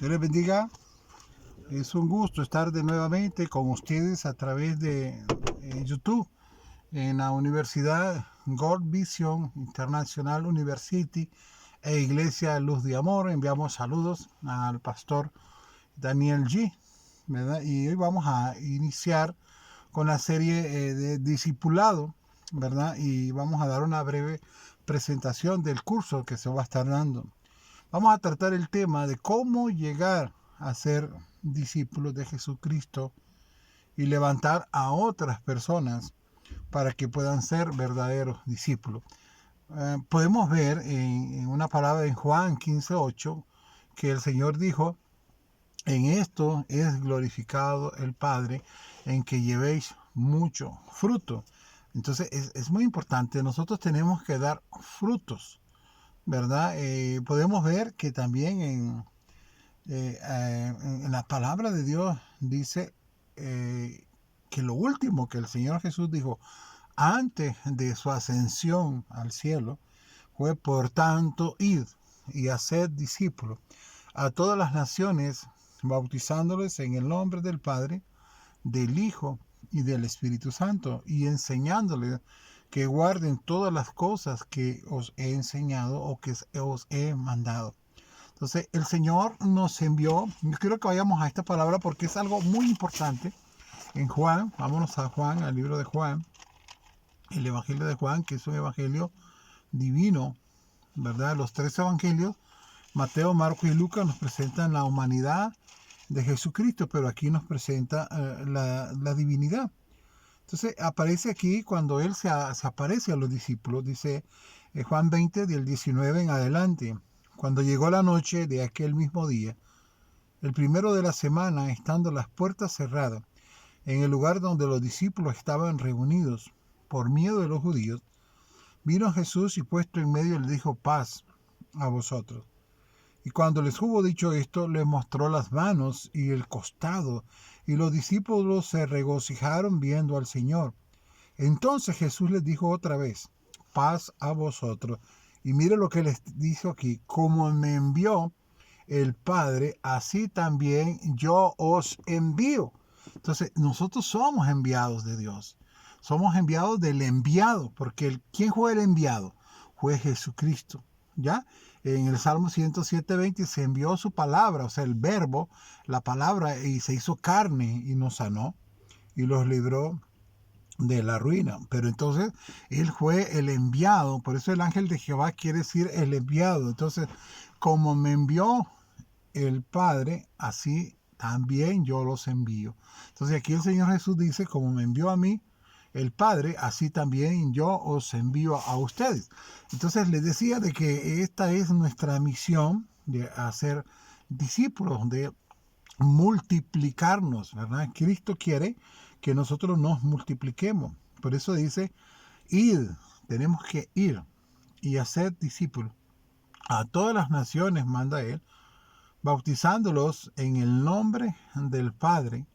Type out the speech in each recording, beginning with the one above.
Dios les bendiga. Es un gusto estar de nuevamente con ustedes a través de YouTube en la Universidad Gold Vision International University e Iglesia Luz de Amor. Enviamos saludos al pastor Daniel G, ¿verdad? Y hoy vamos a iniciar con la serie de discipulado, ¿verdad? Y vamos a dar una breve presentación del curso que se va a estar dando. Vamos a tratar el tema de cómo llegar a ser discípulos de Jesucristo y levantar a otras personas para que puedan ser verdaderos discípulos. Podemos ver en una palabra en Juan 15:8 que el Señor dijo: en esto es glorificado el Padre, en que llevéis mucho fruto. Entonces es muy importante, nosotros tenemos que dar frutos, ¿verdad? Podemos ver que también en la palabra de Dios dice que lo último que el Señor Jesús dijo antes de su ascensión al cielo fue: por tanto, id y haced discípulos a todas las naciones, bautizándoles en el nombre del Padre, del Hijo y del Espíritu Santo, y enseñándoles que guarden todas las cosas que os he enseñado o que os he mandado. Entonces el Señor nos envió. Yo quiero que vayamos a esta palabra porque es algo muy importante. En Juan, vámonos a Juan, al libro de Juan, el Evangelio de Juan, que es un evangelio divino, ¿verdad? Los tres evangelios, Mateo, Marcos y Lucas, nos presentan la humanidad de Jesucristo, pero aquí nos presenta la divinidad. Entonces aparece aquí cuando Él se aparece a los discípulos, dice Juan 20, del 19 en adelante: cuando llegó la noche de aquel mismo día, el primero de la semana, estando las puertas cerradas, en el lugar donde los discípulos estaban reunidos por miedo de los judíos, vino Jesús y puesto en medio les dijo: paz a vosotros. Y cuando les hubo dicho esto, les mostró las manos y el costado, y los discípulos se regocijaron viendo al Señor. Entonces Jesús les dijo otra vez: paz a vosotros. Y mire lo que les dijo aquí: como me envió el Padre, así también yo os envío. Entonces nosotros somos enviados de Dios. Somos enviados del enviado, porque ¿quién fue el enviado? Fue Jesucristo, ¿ya? En el Salmo 107:20 se envió su palabra, o sea, el verbo, la palabra, y se hizo carne y nos sanó y los libró de la ruina. Pero entonces Él fue el enviado, por eso el ángel de Jehová quiere decir el enviado. Entonces, como me envió el Padre, así también yo los envío. Entonces aquí el Señor Jesús dice: como me envió a mí el Padre, así también yo os envío a ustedes. Entonces les decía de que esta es nuestra misión, de hacer discípulos, de multiplicarnos, ¿verdad? Cristo quiere que nosotros nos multipliquemos. Por eso dice: id, tenemos que ir y hacer discípulos a todas las naciones, manda Él, bautizándolos en el nombre del Padre,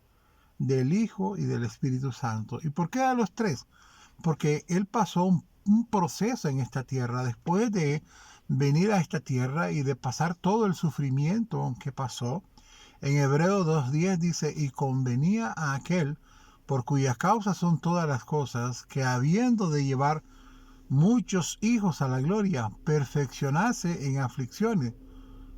del Hijo y del Espíritu Santo. ¿Y por qué a los tres? Porque Él pasó un proceso en esta tierra. Después de venir a esta tierra y de pasar todo el sufrimiento que pasó, en Hebreos 2:10 dice: y convenía a aquel por cuya causa son todas las cosas, que habiendo de llevar muchos hijos a la gloria, perfeccionase en aflicciones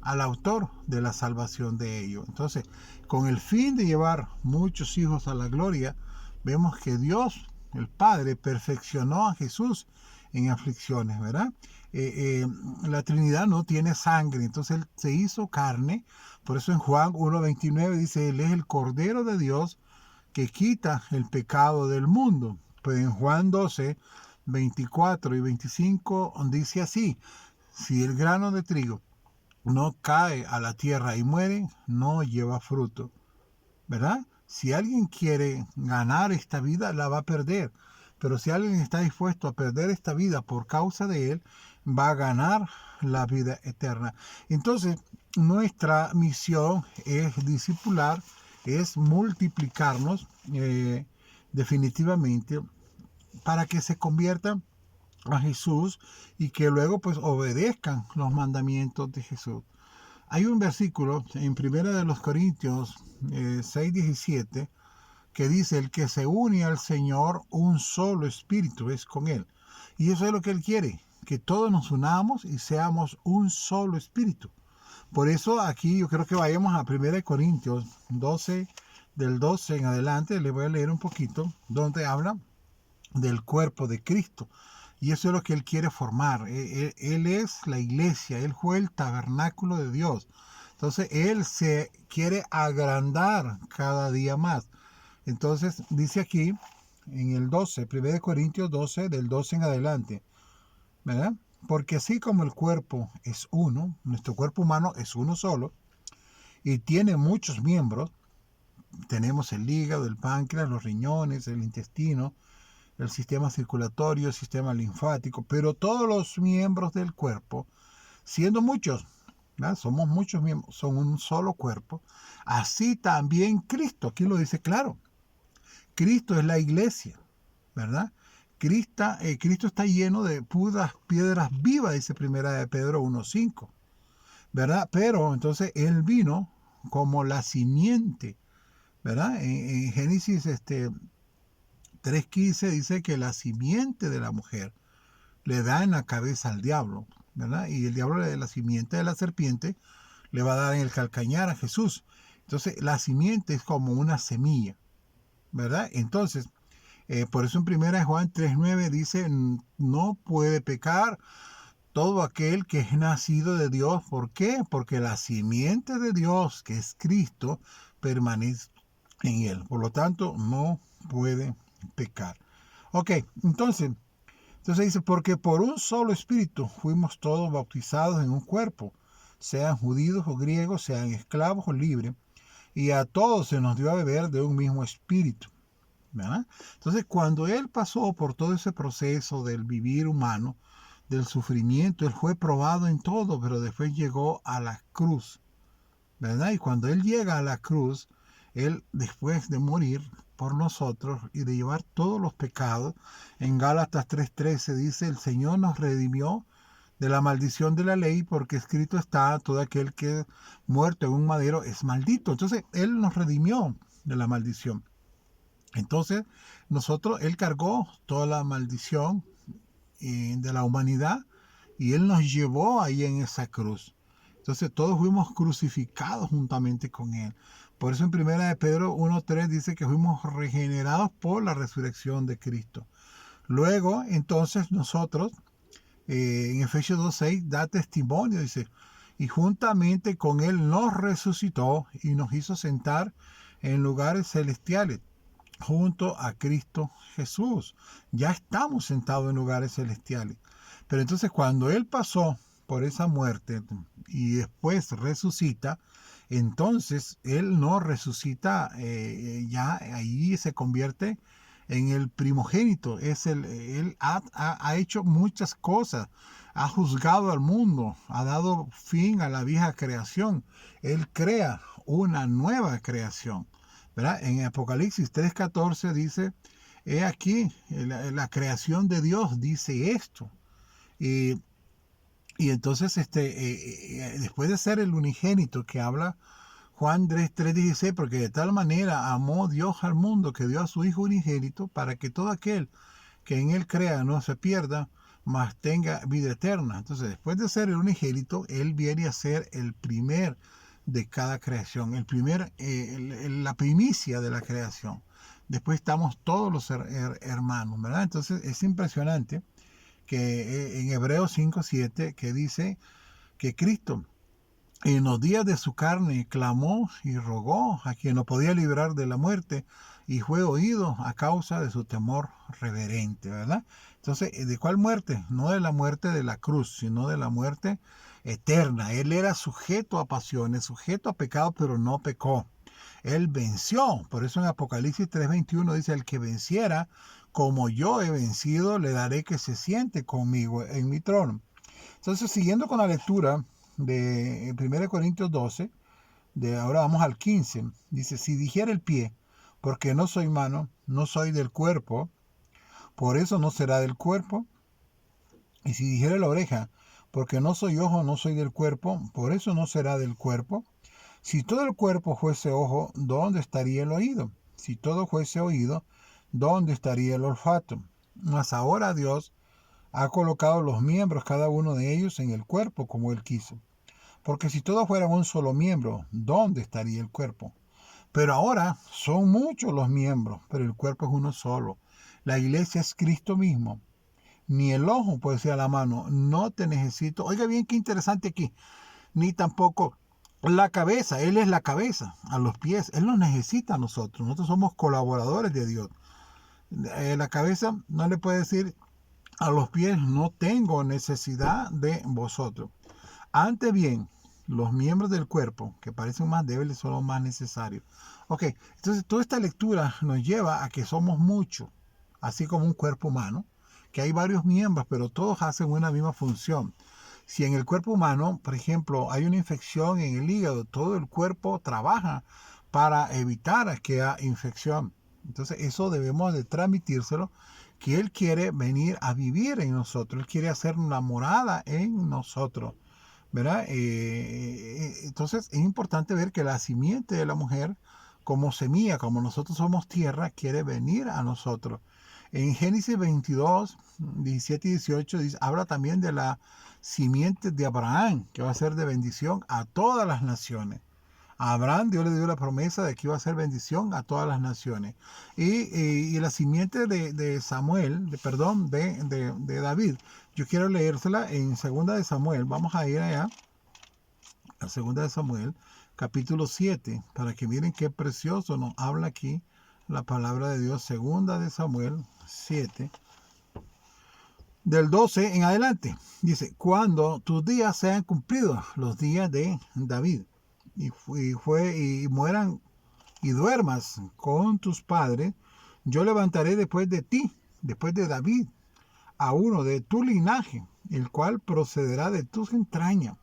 al autor de la salvación de ellos. Entonces, con el fin de llevar muchos hijos a la gloria, vemos que Dios, el Padre, perfeccionó a Jesús en aflicciones, ¿verdad? La Trinidad no tiene sangre, entonces Él se hizo carne. Por eso en Juan 1:29 dice: Él es el Cordero de Dios que quita el pecado del mundo. Pues en Juan 12:24 y 25 dice así: si el grano de trigo no cae a la tierra y muere, no lleva fruto, ¿verdad? Si alguien quiere ganar esta vida, la va a perder. Pero si alguien está dispuesto a perder esta vida por causa de Él, va a ganar la vida eterna. Entonces, nuestra misión es discipular, es multiplicarnos definitivamente, para que se conviertan a Jesús y que luego pues obedezcan los mandamientos de Jesús. Hay un versículo en Primera de los Corintios 6:17 que dice: el que se une al Señor, un solo espíritu es con Él. Y eso es lo que Él quiere, que todos nos unamos y seamos un solo espíritu. Por eso aquí yo creo que vayamos a 1 Corintios 12, del 12 en adelante, le voy a leer un poquito, donde habla del cuerpo de Cristo. Y eso es lo que Él quiere formar. Él es la iglesia, Él fue el tabernáculo de Dios. Entonces Él se quiere agrandar cada día más. Entonces dice aquí en el 12, 1 Corintios 12, del 12 en adelante, ¿verdad? Porque así como el cuerpo es uno, nuestro cuerpo humano es uno solo y tiene muchos miembros, tenemos el hígado, el páncreas, los riñones, el intestino, el sistema circulatorio, el sistema linfático, pero todos los miembros del cuerpo, siendo muchos, ¿verdad? Somos muchos miembros, son un solo cuerpo, así también Cristo, aquí lo dice claro, Cristo es la iglesia, ¿verdad? Cristo está lleno de puras piedras vivas, dice Primera de Pedro 1:5, ¿verdad? Pero entonces Él vino como la simiente, ¿verdad? En Génesis 3:15 dice que la simiente de la mujer le da en la cabeza al diablo, ¿verdad? Y el diablo, de la simiente de la serpiente, le va a dar en el calcañar a Jesús. Entonces la simiente es como una semilla, ¿verdad? Entonces, por eso en 1 Juan 3:9 dice: no puede pecar todo aquel que es nacido de Dios. ¿Por qué? Porque la simiente de Dios, que es Cristo, permanece en él. Por lo tanto, no puede pecar. Ok, entonces dice: porque por un solo espíritu fuimos todos bautizados en un cuerpo, sean judíos o griegos, sean esclavos o libres, y a todos se nos dio a beber de un mismo espíritu, ¿verdad? Entonces, cuando Él pasó por todo ese proceso del vivir humano, del sufrimiento, Él fue probado en todo, pero después llegó a la cruz, ¿verdad? Y cuando Él llega a la cruz, Él, después de morir por nosotros y de llevar todos los pecados, en Gálatas 3:13 dice: el Señor nos redimió de la maldición de la ley, porque escrito está: todo aquel que muerto en un madero es maldito. Entonces Él nos redimió de la maldición. Entonces Él cargó toda la maldición de la humanidad y Él nos llevó ahí en esa cruz. Entonces todos fuimos crucificados juntamente con Él. Por eso en 1 de Pedro 1:3 dice que fuimos regenerados por la resurrección de Cristo. Luego, entonces, nosotros, en Efesios 2:6, da testimonio, dice: y juntamente con Él nos resucitó y nos hizo sentar en lugares celestiales junto a Cristo Jesús. Ya estamos sentados en lugares celestiales. Pero entonces, cuando Él pasó por esa muerte y después resucita, entonces Él no resucita, ya ahí se convierte en el primogénito. Él ha hecho muchas cosas, ha juzgado al mundo, ha dado fin a la vieja creación. Él crea una nueva creación, ¿verdad? En Apocalipsis 3:14 dice: he aquí, la creación de Dios dice esto. Y, y entonces, después de ser el unigénito que habla Juan 3:16, porque de tal manera amó Dios al mundo que dio a su Hijo unigénito, para que todo aquel que en Él crea no se pierda, mas tenga vida eterna. Entonces, después de ser el unigénito, Él viene a ser el primer de cada creación, la primicia de la creación. Después estamos todos los hermanos, ¿verdad? Entonces es impresionante que en Hebreos 5:7, que dice que Cristo en los días de su carne clamó y rogó a quien lo podía librar de la muerte, y fue oído a causa de su temor reverente, ¿verdad? Entonces, ¿de cuál muerte? No de la muerte de la cruz, sino de la muerte eterna. Él era sujeto a pasiones, sujeto a pecado, pero no pecó. Él venció. Por eso en Apocalipsis 3:21 dice: el que venciera, como yo he vencido, le daré que se siente conmigo en mi trono. Entonces, siguiendo con la lectura de 1 Corintios 12, ahora vamos al 15, dice: si dijera el pie, porque no soy mano, no soy del cuerpo, por eso no será del cuerpo. Y si dijera la oreja, Porque no soy ojo, no soy del cuerpo, por eso no será del cuerpo. Si todo el cuerpo fuese ojo, ¿dónde estaría el oído? Si todo fuese oído, ¿dónde estaría el olfato? Mas ahora Dios ha colocado los miembros, cada uno de ellos, en el cuerpo como Él quiso. Porque si todos fueran un solo miembro, ¿dónde estaría el cuerpo? Pero ahora son muchos los miembros, pero el cuerpo es uno solo. La iglesia es Cristo mismo. Ni el ojo puede decir a la mano, no te necesito. Oiga bien, qué interesante aquí. Ni tampoco la cabeza, Él es la cabeza, a los pies. Él nos necesita a nosotros. Nosotros somos colaboradores de Dios. La cabeza no le puede decir a los pies, no tengo necesidad de vosotros. Antes bien, los miembros del cuerpo que parecen más débiles son los más necesarios. Ok, entonces toda esta lectura nos lleva a que somos muchos, así como un cuerpo humano, que hay varios miembros, pero todos hacen una misma función. Si en el cuerpo humano, por ejemplo, hay una infección en el hígado, todo el cuerpo trabaja para evitar que haya infección. Entonces eso debemos de transmitírselo, que Él quiere venir a vivir en nosotros, Él quiere hacer una morada en nosotros, ¿verdad? Entonces es importante ver que la simiente de la mujer, como semilla, como nosotros somos tierra, quiere venir a nosotros. En Génesis 22, 17 y 18 dice, habla también de la simiente de Abraham, que va a ser de bendición a todas las naciones. A Abraham Dios le dio la promesa de que iba a ser bendición a todas las naciones. Y la simiente de Samuel, de David, yo quiero leérsela en segunda de Samuel. Vamos a ir allá, a segunda de Samuel, capítulo 7, para que miren qué precioso nos habla aquí la palabra de Dios. Segunda de Samuel 7, del 12 en adelante. Dice, cuando tus días sean cumplidos, los días de David, y mueran y duermas con tus padres, yo levantaré después de ti, después de David, a uno de tu linaje, el cual procederá de tus entrañas,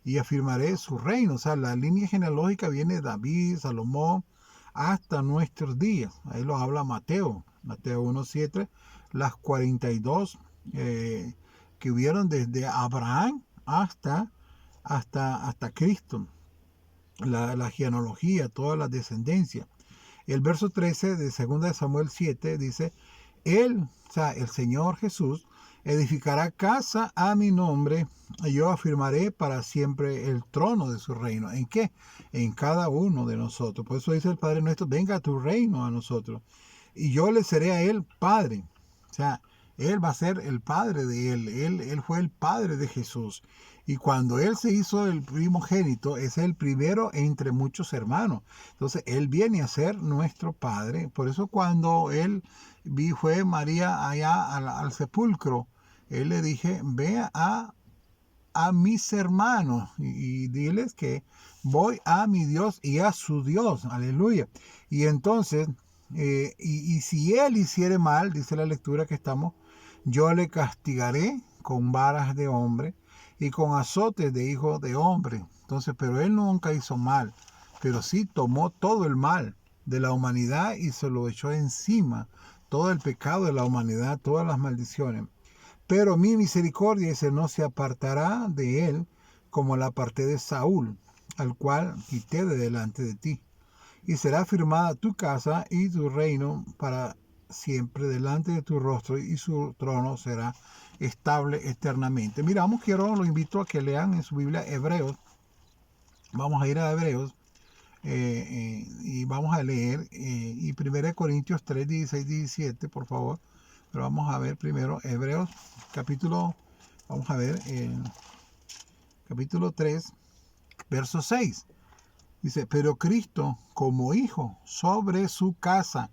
y afirmaré su reino. O sea, la línea genealógica viene de David, Salomón, hasta nuestros días. Ahí lo habla Mateo, Mateo 1.7, las 42 que hubieron desde Abraham hasta Cristo. La genealogía, toda la descendencia. El verso 13 de 2 de Samuel 7 dice, Él, o sea, el Señor Jesús, edificará casa a mi nombre, y yo afirmaré para siempre el trono de su reino. ¿En qué? En cada uno de nosotros. Por eso dice el Padre nuestro, venga a tu reino a nosotros. Y yo le seré a Él Padre. O sea, Él va a ser el Padre de Él. Él fue el Padre de Jesús. Y cuando Él se hizo el primogénito, es el primero entre muchos hermanos. Entonces, Él viene a ser nuestro Padre. Por eso cuando Él fue María allá al sepulcro, Él le dije, ve a mis hermanos y diles que voy a mi Dios y a su Dios. Aleluya. Y entonces, y si Él hiciere mal, dice la lectura que estamos, yo le castigaré con varas de hombre y con azotes de hijo de hombre. Entonces, pero Él nunca hizo mal, pero sí tomó todo el mal de la humanidad y se lo echó encima, todo el pecado de la humanidad, todas las maldiciones. Pero mi misericordia ese no se apartará de él, como la aparté de Saúl, al cual quité de delante de ti. Y será firmada tu casa y tu reino para siempre delante de tu rostro, y su trono será estable eternamente. Miramos, lo invito a que lean en su Biblia Hebreos. Vamos a ir a Hebreos y vamos a leer y 1 Corintios 3, 16, 17, por favor. Pero vamos a ver primero Hebreos capítulo, vamos a ver capítulo 3, verso 6. Dice, pero Cristo como hijo sobre su casa,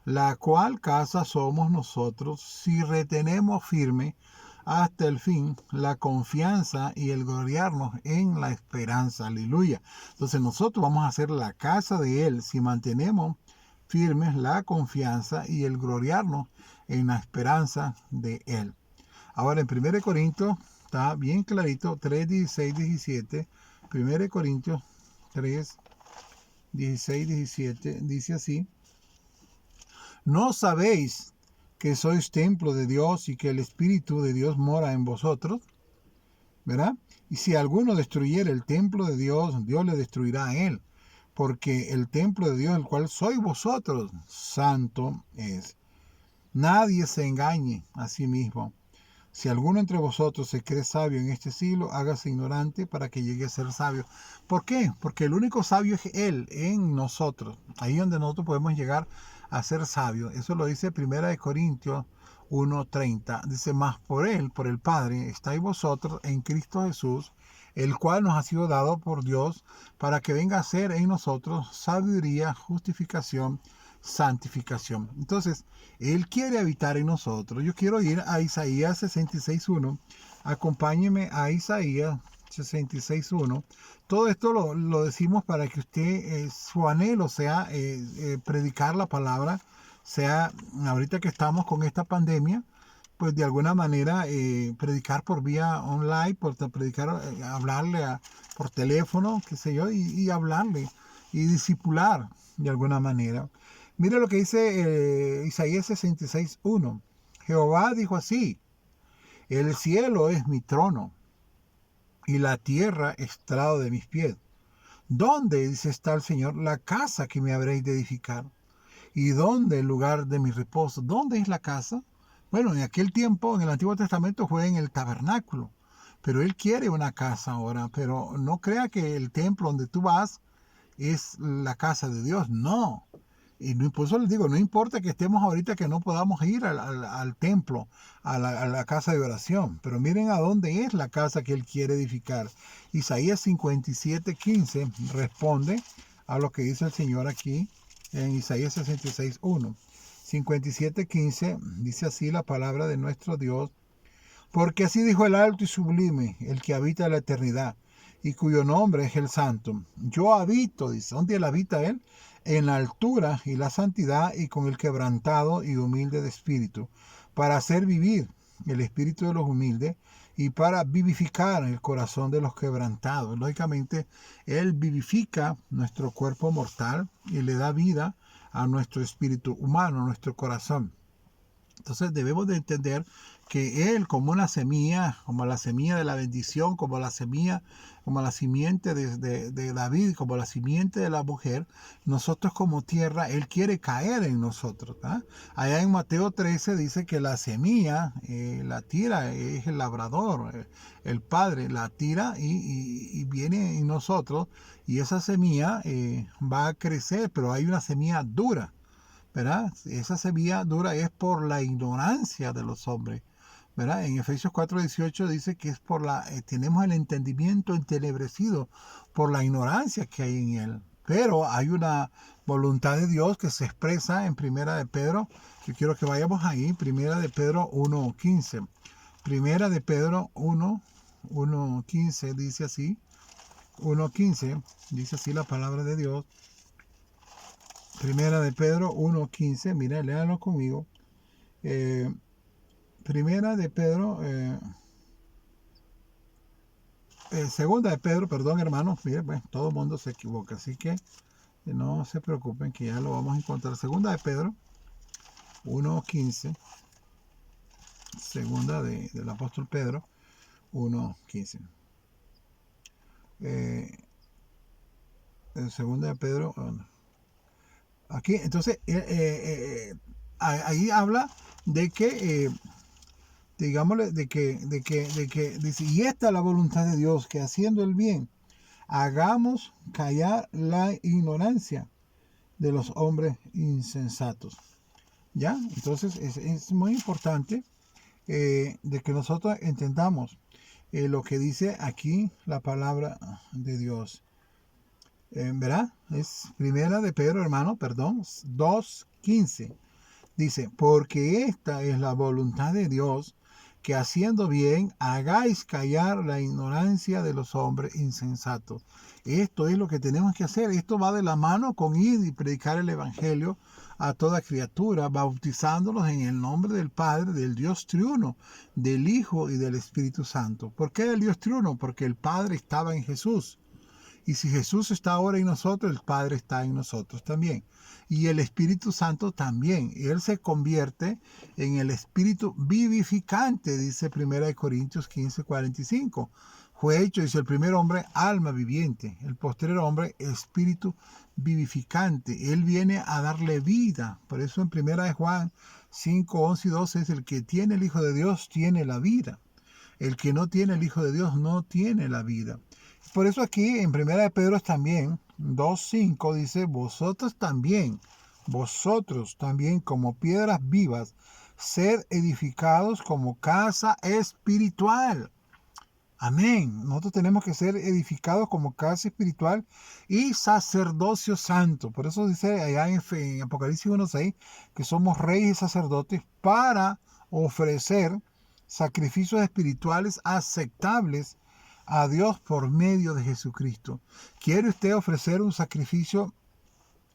la cual casa somos nosotros, si retenemos firme hasta el fin la confianza y el gloriarnos en la esperanza. Aleluya. Entonces nosotros vamos a hacer la casa de Él si mantenemos firmes la confianza y el gloriarnos en la esperanza de Él. Ahora en 1 Corintios está bien clarito, 3, 16, 17. 1 Corintios 3, 16, 17 dice así: ¿no sabéis que sois templo de Dios y que el Espíritu de Dios mora en vosotros? ¿verdad? Y si alguno destruyere el templo de Dios, Dios le destruirá a él, porque el templo de Dios, el cual sois vosotros, santo es. Nadie se engañe a sí mismo. Si alguno entre vosotros se cree sabio en este siglo, hágase ignorante para que llegue a ser sabio. ¿Por qué? Porque el único sabio es Él en nosotros. Ahí donde nosotros podemos llegar a ser sabios. Eso lo dice 1 Corintios 1:30. Dice, más por Él, por el Padre, estáis vosotros en Cristo Jesús, el cual nos ha sido dado por Dios para que venga a ser en nosotros sabiduría, justificación, santificación. Entonces, Él quiere habitar en nosotros. Yo quiero ir a Isaías 66:1. Acompáñeme a Isaías 66:1. Todo esto lo decimos para que usted, su anhelo sea predicar la palabra, sea ahorita que estamos con esta pandemia, pues de alguna manera predicar por vía online, por predicar, hablarle por teléfono, qué sé yo, y hablarle y discipular de alguna manera. Mira lo que dice Isaías 66:1. Jehová dijo así: el cielo es mi trono y la tierra estrado de mis pies. ¿Dónde, dice, está el Señor, la casa que me habréis de edificar? ¿Y dónde el lugar de mi reposo? ¿Dónde es la casa? Bueno, en aquel tiempo, en el Antiguo Testamento, fue en el tabernáculo. Pero Él quiere una casa ahora. Pero no crea que el templo donde tú vas es la casa de Dios. No. Y por eso les digo, no importa que estemos ahorita que no podamos ir al templo, a la casa de oración, pero miren a dónde es la casa que Él quiere edificar. Isaías 57:15 responde a lo que dice el Señor aquí en Isaías 66:1. 57:15 dice así la palabra de nuestro Dios: porque así dijo el alto y sublime, el que habita la eternidad, y cuyo nombre es el Santo. Yo habito, dice, ¿dónde él habita él? En la altura y la santidad, y con el quebrantado y humilde de espíritu, para hacer vivir el espíritu de los humildes y para vivificar el corazón de los quebrantados. Lógicamente, Él vivifica nuestro cuerpo mortal y le da vida a nuestro espíritu humano, a nuestro corazón. Entonces debemos de entender que Él, como una semilla, como la semilla de la bendición, como la semilla, como la simiente de David, como la simiente de la mujer, nosotros como tierra, Él quiere caer en nosotros. ¿Ah? Allá en Mateo 13 dice que la semilla la tira, es el labrador, el Padre la tira y viene en nosotros, y esa semilla va a crecer, pero hay una semilla dura. ¿Verdad? Esa semilla dura es por la ignorancia de los hombres, ¿verdad? En Efesios 4:18 dice que es tenemos el entendimiento entenebrecido por la ignorancia que hay en él. Pero hay una voluntad de Dios que se expresa en Primera de Pedro. Yo quiero que vayamos ahí, Primera de Pedro 1:15. Primera de Pedro 1:15 dice así. 1:15 dice así la palabra de Dios. Primera de Pedro 1:15, mira, léanlo conmigo. Primera de Pedro, segunda de Pedro, perdón hermanos, miren, pues, todo el mundo se equivoca, así que no se preocupen que ya lo vamos a encontrar. Segunda de Pedro 1:15, segunda del apóstol Pedro 1:15. Segunda de Pedro, aquí, entonces, ahí habla de que, digámosle, de que dice, y esta es la voluntad de Dios, que haciendo el bien, hagamos callar la ignorancia de los hombres insensatos. ¿Ya? Entonces, es muy importante de que nosotros entendamos lo que dice aquí la palabra de Dios. ¿Verdad? Es Primera de Pedro, hermano, perdón, 2:15. Dice, porque esta es la voluntad de Dios, que haciendo bien hagáis callar la ignorancia de los hombres insensatos. Esto es lo que tenemos que hacer. Esto va de la mano con ir y predicar el Evangelio a toda criatura, bautizándolos en el nombre del Padre, del Dios triuno, del Hijo y del Espíritu Santo. ¿Por qué el Dios triuno? Porque el Padre estaba en Jesús. Y si Jesús está ahora en nosotros, el Padre está en nosotros también. Y el Espíritu Santo también. Él se convierte en el Espíritu vivificante, dice 1 Corintios 15:45. Fue hecho, dice, el primer hombre alma viviente, el postrer hombre espíritu vivificante. Él viene a darle vida. Por eso en 1 Juan 5, 11 y 12 es: el que tiene el Hijo de Dios tiene la vida. El que no tiene el Hijo de Dios no tiene la vida. Por eso aquí en 1 Pedro también 2:5 dice: vosotros también como piedras vivas, sed edificados como casa espiritual. Amén. Nosotros tenemos que ser edificados como casa espiritual y sacerdocio santo. Por eso dice allá en Apocalipsis 1:6 que somos reyes y sacerdotes para ofrecer sacrificios espirituales aceptables a Dios por medio de Jesucristo. ¿Quiere usted ofrecer un sacrificio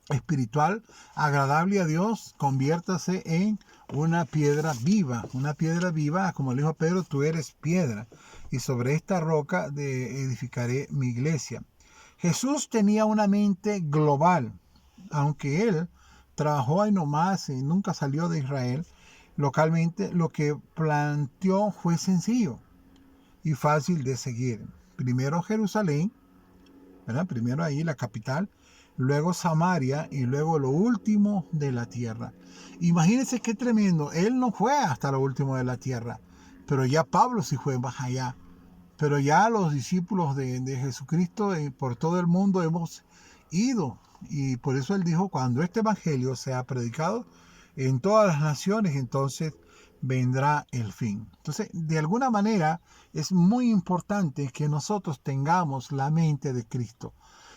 espiritual agradable a Dios? Conviértase en una piedra viva, como le dijo Pedro: tú eres piedra, y sobre esta roca edificaré mi iglesia. Jesús tenía una mente global, aunque él trabajó ahí nomás y nunca salió de Israel. Localmente, lo que planteó fue sencillo y fácil de seguir. Primero Jerusalén, ¿verdad? Primero ahí la capital, luego Samaria y luego lo último de la tierra. Imagínense qué tremendo. Él no fue hasta lo último de la tierra, pero ya Pablo sí fue más allá. Pero ya los discípulos de Jesucristo por todo el mundo hemos ido. Y por eso él dijo: cuando este evangelio sea predicado en todas las naciones, entonces vendrá el fin. Entonces, de alguna manera, es muy importante que nosotros tengamos la mente de Cristo.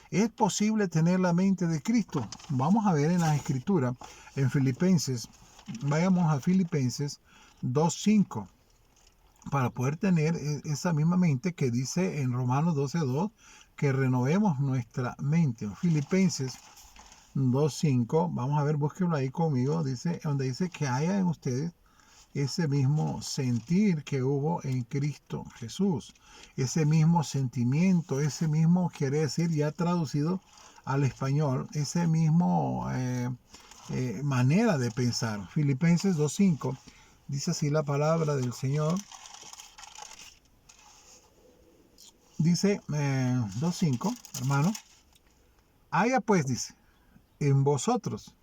¿Es posible tener la mente de Cristo? Vamos a ver en las Escrituras, en Filipenses, vayamos a Filipenses 2:5, para poder tener esa misma mente que dice en Romanos 12:2, que renovemos nuestra mente. Filipenses 2:5, vamos a ver, búsquenlo ahí conmigo, dice, donde dice que haya en ustedes ese mismo sentir que hubo en Cristo Jesús, ese mismo sentimiento, ese mismo, quiere decir, ya traducido al español, ese mismo manera de pensar. Filipenses 2:5 dice así la palabra del Señor. Dice 2:5, hermano: haya pues, dice, en vosotros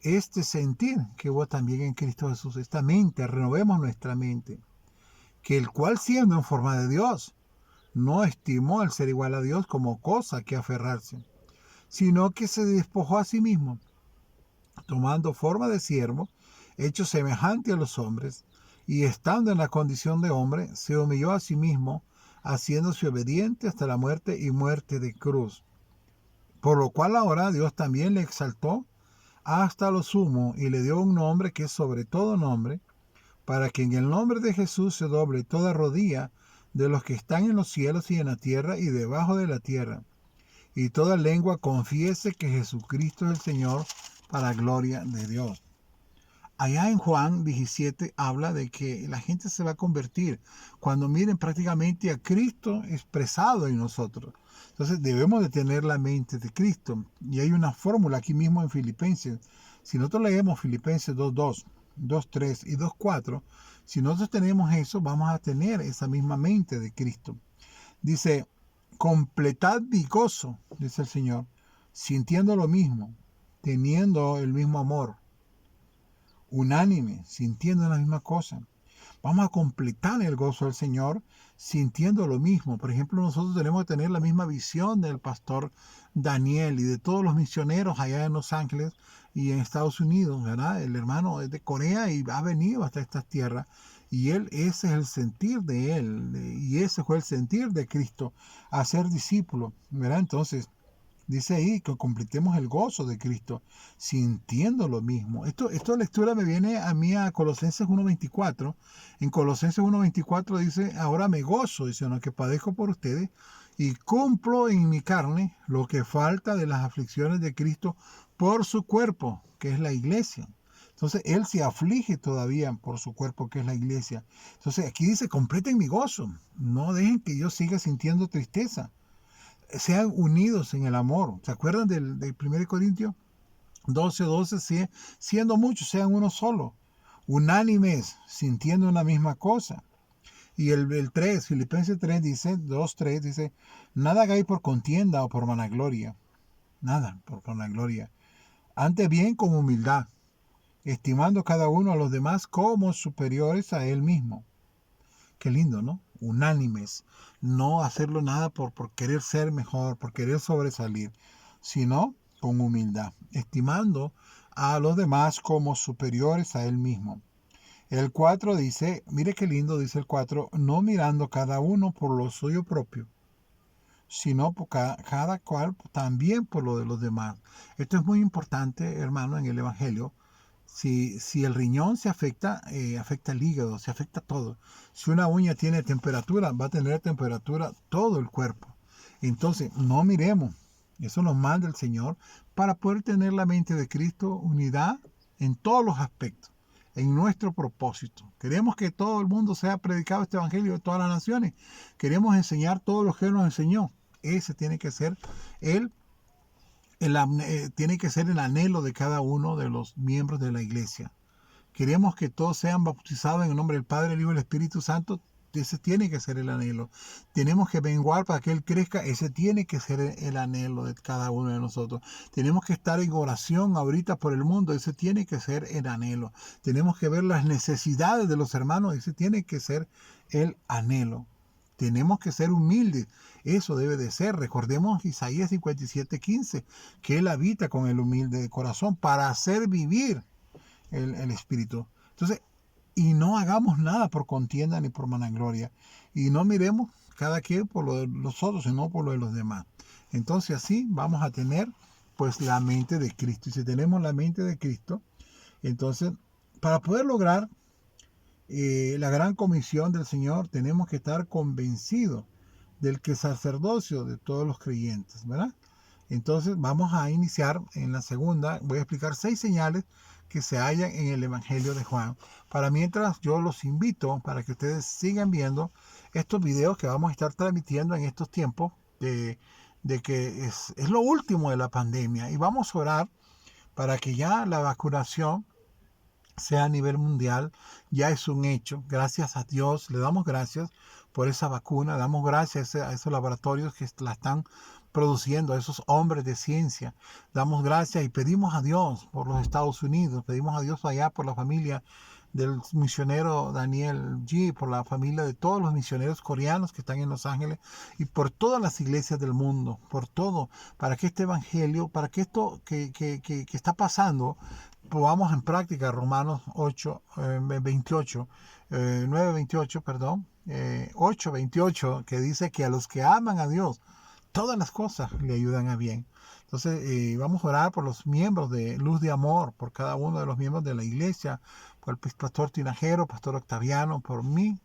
este sentir que hubo también en Cristo Jesús, esta mente, renovemos nuestra mente, que el cual, siendo en forma de Dios, no estimó el ser igual a Dios como cosa que aferrarse, sino que se despojó a sí mismo, tomando forma de siervo, hecho semejante a los hombres, y estando en la condición de hombre, se humilló a sí mismo, haciéndose obediente hasta la muerte y muerte de cruz. Por lo cual ahora Dios también le exaltó hasta lo sumo y le dio un nombre que es sobre todo nombre, para que en el nombre de Jesús se doble toda rodilla de los que están en los cielos y en la tierra y debajo de la tierra, y toda lengua confiese que Jesucristo es el Señor, para gloria de Dios. Allá en Juan 17 habla de que la gente se va a convertir cuando miren prácticamente a Cristo expresado en nosotros. Entonces debemos de tener la mente de Cristo. Y hay una fórmula aquí mismo en Filipenses. Si nosotros leemos Filipenses 2:2, 2:3 y 2:4, si nosotros tenemos eso, vamos a tener esa misma mente de Cristo. Dice: completad mi gozo, dice el Señor, sintiendo lo mismo, teniendo el mismo amor, unánime, sintiendo la misma cosa. Vamos a completar el gozo del Señor sintiendo lo mismo. Por ejemplo, nosotros tenemos que tener la misma visión del pastor Daniel y de todos los misioneros allá en Los Ángeles y en Estados Unidos, ¿verdad? El hermano es de Corea y ha venido hasta estas tierras. Y ese es el sentir de él, y ese fue el sentir de Cristo, hacer discípulo, ¿verdad? Entonces, dice ahí que completemos el gozo de Cristo, sintiendo lo mismo. Esta lectura me viene a mí a Colosenses 1:24. En Colosenses 1:24 dice: ahora me gozo, dice, ¿no?, que padezco por ustedes y cumplo en mi carne lo que falta de las aflicciones de Cristo por su cuerpo, que es la iglesia. Entonces, él se aflige todavía por su cuerpo, que es la iglesia. Entonces, aquí dice: completen mi gozo. No dejen que yo siga sintiendo tristeza. Sean unidos en el amor. ¿Se acuerdan del 1 Corintios 12:12? Siendo muchos, sean uno solo. Unánimes, sintiendo una misma cosa. Y el 3, Filipenses 3 dice, 2:3 dice, nada hagáis por contienda o por vanagloria, nada por vanagloria, antes bien con humildad, estimando cada uno a los demás como superiores a él mismo. Qué lindo, ¿no? Unánimes, no hacerlo nada por querer ser mejor, por querer sobresalir, sino con humildad, estimando a los demás como superiores a él mismo. El 4 dice, mire qué lindo, dice el 4, no mirando cada uno por lo suyo propio, sino por cada cual también por lo de los demás. Esto es muy importante, hermano, en el Evangelio. Si el riñón se afecta, afecta el hígado, se afecta todo. Si una uña tiene temperatura, va a tener temperatura todo el cuerpo. Entonces, no miremos. Eso nos manda el Señor para poder tener la mente de Cristo, unidad en todos los aspectos, en nuestro propósito. Queremos que todo el mundo sea predicado este evangelio de todas las naciones. Queremos enseñar todo lo que Él nos enseñó. Ese tiene que ser tiene que ser el anhelo de cada uno de los miembros de la iglesia. Queremos que todos sean bautizados en el nombre del Padre, el Hijo y el Espíritu Santo. Ese tiene que ser el anhelo. Tenemos que menguar para que Él crezca. Ese tiene que ser el anhelo de cada uno de nosotros. Tenemos que estar en oración ahorita por el mundo. Ese tiene que ser el anhelo. Tenemos que ver las necesidades de los hermanos. Ese tiene que ser el anhelo. Tenemos que ser humildes. Eso debe de ser. Recordemos Isaías 57:15, que Él habita con el humilde de corazón para hacer vivir el Espíritu. Entonces, y no hagamos nada por contienda ni por vanagloria. Y no miremos cada quien por lo de los otros, sino por lo de los demás. Entonces así vamos a tener pues la mente de Cristo. Y si tenemos la mente de Cristo, entonces para poder lograr la gran comisión del Señor, tenemos que estar convencidos del que sacerdocio de todos los creyentes, ¿verdad? Entonces vamos a iniciar en la segunda, voy a explicar 6 señales que se hallan en el Evangelio de Juan. Para mientras yo los invito para que ustedes sigan viendo estos videos que vamos a estar transmitiendo en estos tiempos de que es lo último de la pandemia y vamos a orar para que ya la vacunación sea a nivel mundial, ya es un hecho. Gracias a Dios, le damos gracias por esa vacuna, damos gracias a esos laboratorios que la están produciendo, a esos hombres de ciencia. Damos gracias y pedimos a Dios por los Estados Unidos, pedimos a Dios allá por la familia del misionero Daniel G, por la familia de todos los misioneros coreanos que están en Los Ángeles y por todas las iglesias del mundo, por todo, para que este evangelio, para que esto que está pasando, pongamos en práctica Romanos 8, 28, 9, 28, perdón, 8, 28, que dice que a los que aman a Dios, todas las cosas le ayudan a bien. Entonces, vamos a orar por los miembros de Luz de Amor, por cada uno de los miembros de la iglesia, por el pastor Tinajero, pastor Octaviano, por mí,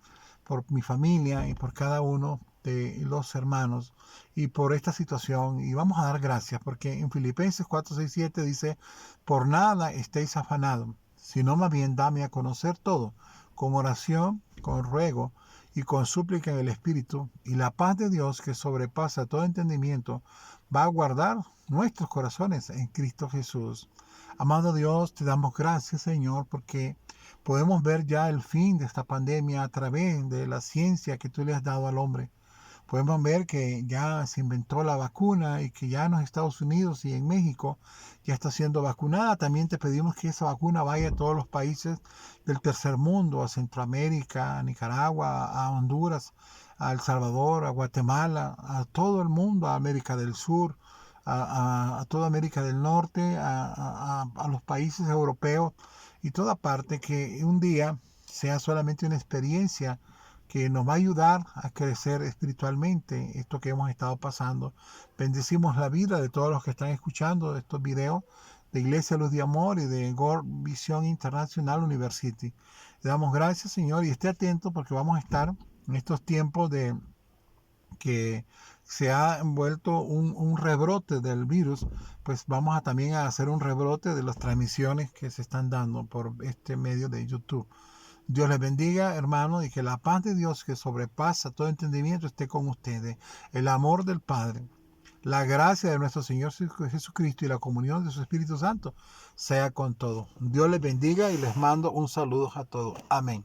por mi familia y por cada uno de los hermanos y por esta situación. Y vamos a dar gracias porque en Filipenses 4, 6, 7 dice, por nada estéis afanados, sino más bien dame a conocer todo, con oración, con ruego y con súplica en el Espíritu, y la paz de Dios que sobrepasa todo entendimiento va a guardar nuestros corazones en Cristo Jesús. Amado Dios, te damos gracias, Señor, porque podemos ver ya el fin de esta pandemia a través de la ciencia que tú le has dado al hombre. Podemos ver que ya se inventó la vacuna y que ya en los Estados Unidos y en México ya está siendo vacunada. También te pedimos que esa vacuna vaya a todos los países del tercer mundo, a Centroamérica, a Nicaragua, a Honduras, a El Salvador, a Guatemala, a todo el mundo, a América del Sur, a toda América del Norte, a los países europeos y toda parte, que un día sea solamente una experiencia que nos va a ayudar a crecer espiritualmente, esto que hemos estado pasando. Bendecimos la vida de todos los que están escuchando estos videos de Iglesia Luz de Amor y de World Vision International University. Le damos gracias, Señor, y esté atento porque vamos a estar en estos tiempos de que se ha envuelto un rebrote del virus, pues vamos a también a hacer un rebrote de las transmisiones que se están dando por este medio de YouTube. Dios les bendiga, hermanos, y que la paz de Dios que sobrepasa todo entendimiento esté con ustedes. El amor del Padre, la gracia de nuestro Señor Jesucristo y la comunión de su Espíritu Santo sea con todos. Dios les bendiga y les mando un saludo a todos. Amén.